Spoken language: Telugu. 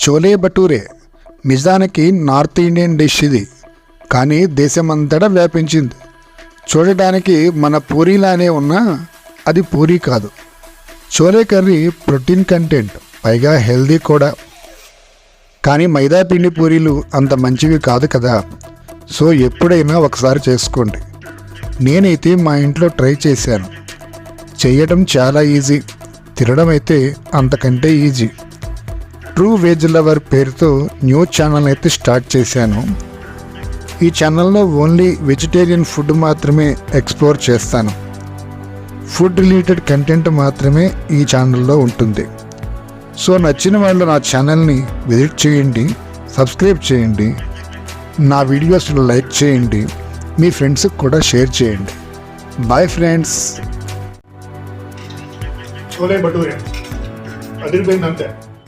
చోలే భటూరే నిజానికి నార్త్ ఇండియన్ డిష్ ఇది, కానీ దేశమంతటా వ్యాపించింది. చూడటానికి మన పూరీలానే ఉన్నా అది పూరీ కాదు. చోలే కర్రీ ప్రోటీన్ కంటెంట్, పైగా హెల్దీ కూడా. కానీ మైదా పిండి పూరీలు అంత మంచివి కాదు కదా. సో ఎప్పుడైనా ఒకసారి చేసుకోండి. నేనైతే మా ఇంట్లో ట్రై చేశాను. చేయడం చాలా ఈజీ, తినడం అయితే అంతకంటే ఈజీ. ట్రూ వెజ్ లవర్ పేరుతో న్యూ ఛానల్ అయితే స్టార్ట్ చేశాను. ఈ ఛానల్లో ఓన్లీ వెజిటేరియన్ ఫుడ్ మాత్రమే ఎక్స్ప్లోర్ చేస్తాను. ఫుడ్ రిలేటెడ్ కంటెంట్ మాత్రమే ఈ ఛానల్లో ఉంటుంది. సో నచ్చిన వాళ్ళు నా ఛానల్ని విజిట్ చేయండి, సబ్స్క్రైబ్ చేయండి, నా వీడియోస్ని లైక్ చేయండి, మీ ఫ్రెండ్స్కి కూడా షేర్ చేయండి. Bye friends. చోలే భటూరే అదిరిపోయింది అంతే.